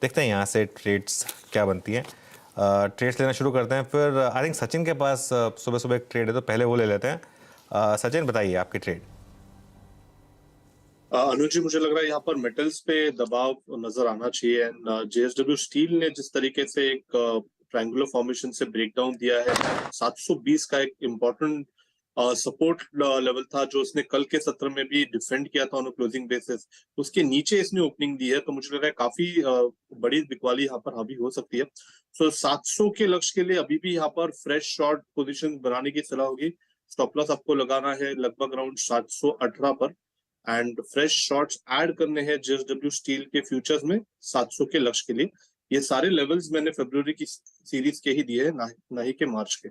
देखते हैं यहाँ से ट्रेड्स क्या बनती हैं। ट्रेड्स लेना शुरू करते हैं। फिर आई थिंक सचिन के पास सुबह सुबह एक ट्रेड है, तो पहले वो ले लेते हैं। सचिन बताइए आपकी ट्रेड। अनुज जी, मुझे लग रहा है यहाँ पर मेटल्स पे दबाव नजर आना चाहिए। एंड जेएसडब्ल्यू स्टील ने जिस तरीके से एक ट्रायंगुलर फॉर्मेशन से ब्रेकडाउन दिया है, 720 का एक इम्पोर्टेंट सपोर्ट लेवल था जो उसने कल के सत्र में भी डिफेंड किया था ऑन क्लोजिंग बेसिस। उसके नीचे इसने ओपनिंग दी है, तो मुझे लग रहा है काफी बड़ी बिकवाली यहाँ पर हावी हो सकती है। सो 700 के लक्ष्य के लिए अभी भी यहाँ पर फ्रेश शॉर्ट पोजीशन बनाने की सलाह होगी। स्टॉप लॉस आपको लगाना है लगभग अराउंड 718 पर, एंड फ्रेश शॉर्ट्स ऐड करने हैं जेएसडब्ल्यू स्टील के फ्यूचर्स में 700 के लक्ष्य के लिए। ये सारे लेवल्स मैंने फरवरी की सीरीज के ही दिए हैं, ना ही के मार्च के।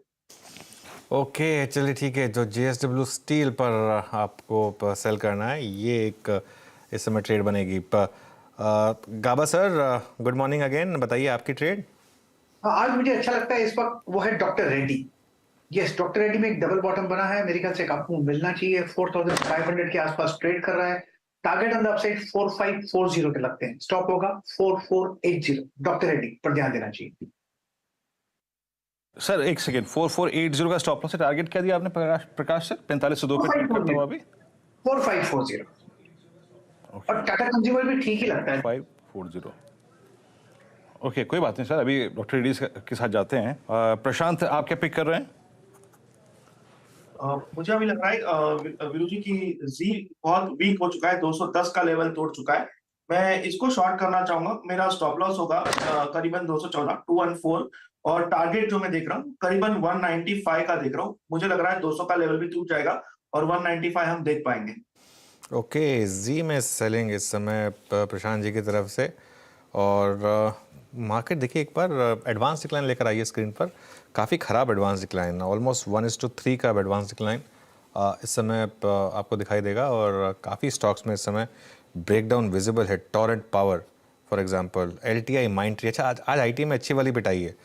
ओके चलिए ठीक है। जो जेएसडब्ल्यू स्टील पर आपको सेल करना है, ये एक इस समय ट्रेड बनेगी। गाबा सर, गुड मॉर्निंग अगेन, बताइए आपकी ट्रेड। आज मुझे अच्छा लगता है इस वक्त वो है doctor Reddy. Yes, doctor Reddy में एक डबल बॉटम बना है, मेरे ख्याल से आपको मिलना चाहिए। 4500 के आसपास ट्रेड कर रहा है। टारगेट ऑन द अपसाइड 4540 के लगते हैं। स्टॉप होगा 4480। डॉक्टर रेड्डी पर ध्यान देना चाहिए। सर एक सेकेंड, 4480 का स्टॉप लॉस है। टारगेट क्या दिया आपने प्रकाश सर? 4502 पे ट्रेड करता हूं अभी। 4540 और टाटा कंज्यूमर भी ठीक ही लगता है। 540। ओके कोई बात नहीं सर, अभी डॉक्टर रेड्डी के साथ जाते हैं। प्रशांत, आप क्या पिक कर रहे हैं? मुझे अभी लग रहा है वीरू जी की जी बहुत वीक हो चुका है, 210 का लेवल तोड़ चुका है। मैं इसको शॉर्ट करना चाहूंगा। मेरा स्टॉप लॉस होगा करीबन 214 214, और टारगेट जो मैं देख रहा हूँ करीबन 195 का देख रहा हूँ। मुझे लग रहा है 200 का लेवल भी टूट जाएगा और 195 हम देख पाएंगे। ओके जी में सेलिंग इस समय प्रशांत जी की तरफ से। और मार्केट देखिए एक बार एडवांस डिक्लाइन लेकर आइए स्क्रीन पर। काफ़ी ख़राब एडवांस डिक्लाइन, ऑलमोस्ट 1:3 का एडवांस डिक्लाइन इस समय आपको दिखाई देगा। और काफ़ी स्टॉक्स में इस समय ब्रेकडाउन विजिबल है। Torrent Power for example, LTI, Mindtree. अच्छा आज आईटी में अच्छी वाली बिटाई है।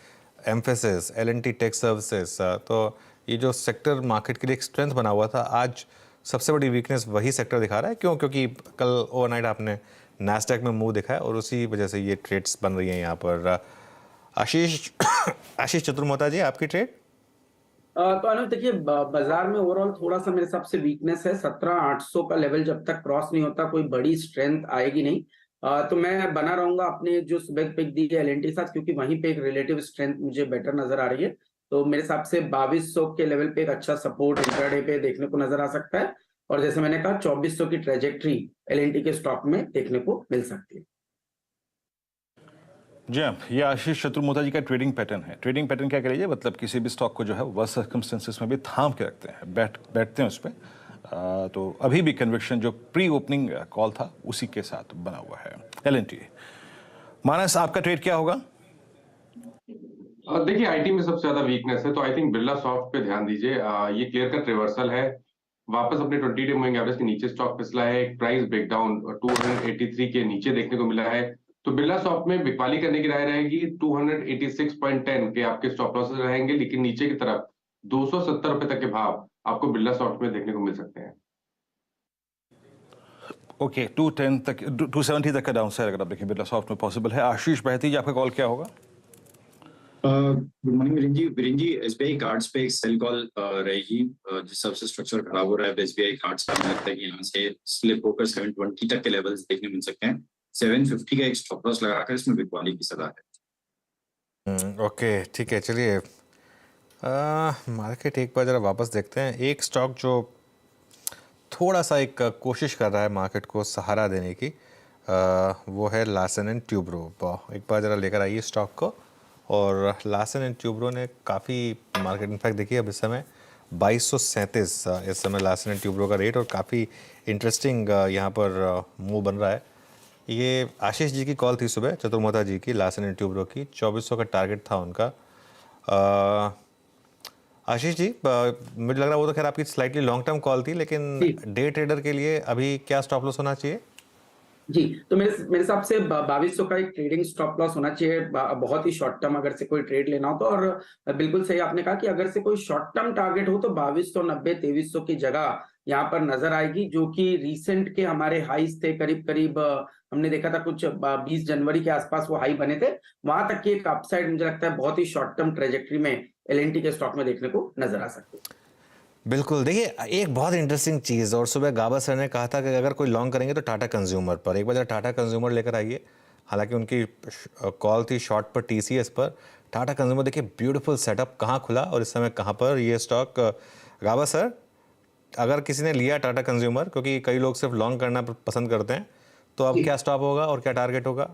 Mphasis, LNT tech services. तो ये जो सेक्टर मार्केट के लिए एक स्ट्रेंथ बना हुआ था, आज सबसे बड़ी वीकनेस वही सेक्टर दिखा रहा है। क्यों? क्योंकि कल ओवरनाइट आपने नैस्डैक में मूव दिखा है और उसी वजह से ये ट्रेड्स बन रही हैं यहाँ पर। आशीष चतुर्मोता जी, आपकी ट्रेड। तो अनुज देखिए, बाजार में ओवरऑल थोड़ा सा मेरे हिसाब से वीकनेस है। 17800 का लेवल जब तक क्रॉस नहीं होता कोई बड़ी स्ट्रेंथ आएगी नहीं। तो मैं बना रहूंगा अपने जो सुबह पिक दी है एलएनटी साथ, क्योंकि वहीं पे एक रिलेटिव स्ट्रेंथ मुझे बेटर नजर आ रही है। तो मेरे हिसाब से 2200 के लेवल पे एक अच्छा सपोर्ट इंट्राडे पे देखने को नजर आ सकता है। और जैसे मैंने कहा 2400 की ट्रेजेक्ट्री एलएनटी के स्टॉक में देखने को मिल सकती है। जी हाँ, ये आशीष चतुर्मोता जी का ट्रेडिंग पैटर्न है। ट्रेडिंग पैटर्न क्या करिए, मतलब किसी भी स्टॉक को जो है वर्स्ट सर्कमस्टेंसेस में भी थाम के रखते हैं, बैठते हैं उस पर। तो अभी भी कन्विक्शन जो प्री ओपनिंग कॉल था उसी के साथ बना हुआ है एलएनटी। मानस, आपका ट्रेड क्या होगा? देखिए आईटी में सबसे ज्यादा वीकनेस है, तो आई थिंक बिरला सॉफ्ट पे ध्यान दीजिए। ये क्लियर कट रिवर्सल है, वापस अपने 20 डे मूविंग एवरेज के नीचे स्टॉक फिसला है। एक प्राइस ब्रेकडाउन 283 के नीचे देखने को मिला है। तो बिरला सॉफ्ट में बिकवाली करने की राय रहेगी। 286.10 के आपके स्टॉप लॉसेस रहेंगे, लेकिन नीचे की तरफ 270 रुपए तक के भाव आपको बिरला सॉफ्ट में देखने को मिल सकते हैं। ओके 210 तक, 270 तक का डाउन साइड अगर आप देखें बिरला सॉफ्ट में पॉसिबल है। आशीष बहती जी, आपका कॉल क्या होगा? गुड मॉर्निंग वीरेन जी। एसबीआई कार्ड्स पे एक सेल कॉल रहेगी। जिस हिसाब से स्ट्रक्चर खराब हो रहा है एसबीआई कार्ड्स का, मुझे लगता है कि यहाँ से स्लिप होकर 720 तक के लेवल्स देखने मिल सकते हैं। 750 का एक स्टॉप लॉस लगाकर इसमें बिकवाली की सलाह है। ओके ठीक है, चलिए मार्केट एक बार जरा वापस देखते हैं। एक स्टॉक जो थोड़ा सा एक कोशिश कर रहा है मार्केट को सहारा देने की, वो है लार्सन एंड ट्यूब्रो। एक बार जरा लेकर आइए स्टॉक को। और लार्सन एंड ट्यूब्रो ने काफ़ी मार्केट इनफैक्ट देखिए अब इस समय 2237 इस समय लार्सन एंड ट्यूब्रो का रेट, और काफ़ी इंटरेस्टिंग यहाँ पर मूव बन रहा है। ये आशीष जी की कॉल थी सुबह, चतुर्मोता जी की, लार्सन एंड ट्यूब्रो की। 2400 का टारगेट था उनका। आशीष जी, मुझे लग रहा है वो तो खैर आपकी स्लाइटली लॉन्ग टर्म कॉल थी, लेकिन डे ट्रेडर के लिए अभी क्या स्टॉप लॉस होना चाहिए? जी, तो मेरे हिसाब से 2200 का एक ट्रेडिंग स्टॉप लॉस होना चाहिए। बहुत ही शॉर्ट टर्म अगर से कोई ट्रेड लेना हो तो। और बिल्कुल सही आपने कहा कि अगर से कोई शॉर्ट टर्म टारगेट हो तो 2290 2300 की जगह यहाँ पर नजर आएगी, जो कि रिसेंट के हमारे हाईज थे करीब करीब हमने देखा था कुछ 20 जनवरी के आसपास वो हाई बने थे, वहां तक की एक अपसाइड मुझे लगता है बहुत ही शॉर्ट टर्म ट्रेजेक्ट्री में एलएनटी के स्टॉक में देखने को नजर आ सकती है। बिल्कुल, देखिए एक बहुत इंटरेस्टिंग चीज़, और सुबह गाबा सर ने कहा था कि अगर कोई लॉन्ग करेंगे तो टाटा कंज्यूमर पर, एक बार टाटा कंज्यूमर लेकर आइए। हालांकि उनकी कॉल थी शॉर्ट पर टीसीएस पर, टाटा कंज्यूमर देखिए ब्यूटीफुल सेटअप कहाँ खुला और इस समय कहाँ पर ये स्टॉक। गाबा सर, अगर किसी ने लिया टाटा कंज्यूमर, क्योंकि कई लोग सिर्फ लॉन्ग करना पसंद करते हैं, तो अब क्या स्टॉप होगा और क्या टारगेट होगा?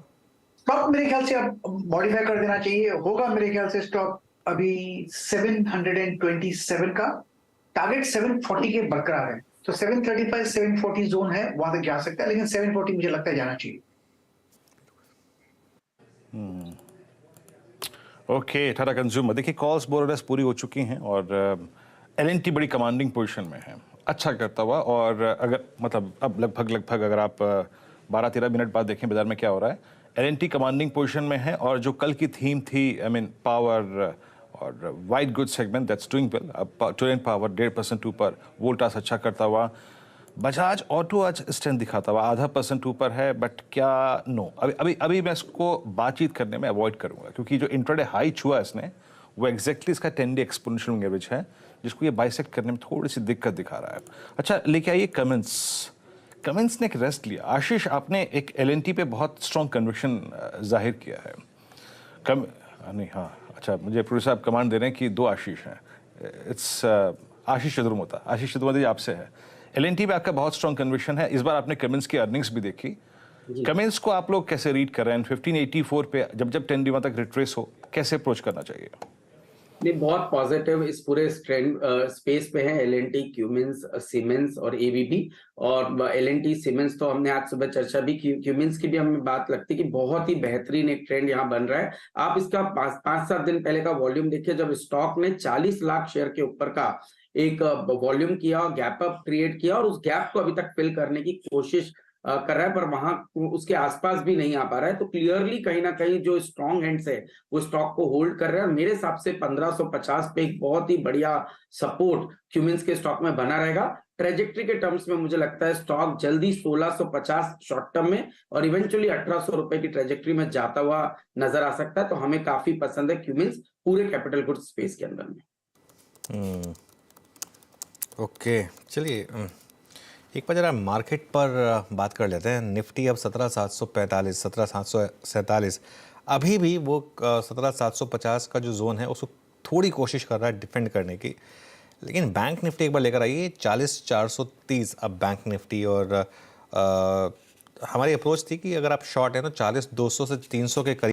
स्टॉप मेरे ख्याल से अब मॉडिफाई कर देना चाहिए, होगा मेरे ख्याल से स्टॉप अभी 727 का टारगेट 740 के बरकरार है, तो 735 740 जोन है, वहां तक जा सकता है, लेकिन 740 मुझे लगता है जाना चाहिए। ओके, टाटा कंज्यूमर देखिए कॉल्स बोरस पूरी हो चुकी हैं और एलएनटी बड़ी कमांडिंग पोजीशन में है, अच्छा करता हुआ। और अगर मतलब अब लगभग अगर आप 12-13 मिनट बाद देखें बाजार में क्या हो रहा है, एलएनटी कमांडिंग पोजीशन में है। और जो कल की थीम थी, आई मीन पावर और white good segment that's doing well, अब टोरेंट पावर 1.5% ऊपर, वोल्टास अच्छा करता हुआ, बजाज ऑटो आज स्ट्रेंथ दिखाता हुआ 0.5% ऊपर है। बट क्या नो, अभी मैं इसको बातचीत करने में अवॉइड करूंगा, क्योंकि जो इंट्राडे हाई छुआ इसने वो एग्जैक्टली इसका 10 डे एक्सपोनेंशियल एवरेज है, जिसको ये बाइसेक्ट करने में थोड़ी सी दिक्कत दिखा रहा है। अच्छा, लेके आइए कमेंस ने एक रेस्ट लिया। आशीष, आपने एक एलएनटी पे बहुत स्ट्रॉन्ग कन्विक्शन जाहिर किया है। नहीं, हाँ, अच्छा, मुझे प्रोड्यूसर साहब कमांड दे रहे हैं कि 2 आशीष हैं। इट्स आशीष चतुर्मोता। आशीष चतुर्मोता जी, आपसे है। एलएनटी पे आपका बहुत स्ट्रॉन्ग कन्विक्शन है। इस बार आपने कमेंस की अर्निंग्स भी देखी, कमेंस को आप लोग कैसे रीड कर रहे हैं? 1584 पे जब 10 डे तक रिट्रेस हो, कैसे अप्रोच करना चाहिए? नहीं, बहुत पॉजिटिव इस पूरे ट्रेंड स्पेस पे है एलएनटी, क्यूमिंस, सीमेंस और एबीबी। और एलएनटी सीमेंस तो हमने आज सुबह चर्चा भी की, क्यूमिंस की भी हमें बात लगती है कि बहुत ही बेहतरीन एक ट्रेंड यहाँ बन रहा है। आप इसका 5-7 दिन पहले का वॉल्यूम देखिए, जब स्टॉक ने 40 लाख शेयर के ऊपर का एक वॉल्यूम किया और गैप अप क्रिएट किया, और उस गैप को अभी तक फिल करने की कोशिश कर रहा है, पर वहां उसके आसपास भी नहीं आ पा रहा है। तो क्लियरली कहीं ना कहीं जो स्ट्रॉन्ग हैंड्स है वो स्टॉक को होल्ड कर रहे हैं। मेरे हिसाब से 1550 पे एक बहुत ही बढ़िया सपोर्ट क्यूमिंस के स्टॉक में बना रहेगा। ट्रेजेक्ट्री के टर्म्स में मुझे लगता है स्टॉक जल्दी 1650 शॉर्ट टर्म में और इवेंचुअली 1800 रुपए की ट्रेजेक्ट्री में जाता हुआ नजर आ सकता है। तो हमें काफी पसंद है क्यूमिंस पूरे कैपिटल गुड्स स्पेस के अंदर में। ओके, चलिए एक बार जरा मार्केट पर बात कर लेते हैं। निफ्टी अब 17,745, 17,747, अभी भी वो 17,750 का जो जोन है उसको थोड़ी कोशिश कर रहा है डिफेंड करने की। लेकिन बैंक निफ्टी एक बार लेकर आइए 40,430 अब बैंक निफ्टी। और हमारी अप्रोच थी कि अगर आप शॉर्ट है तो 40,200 से 300 के करीब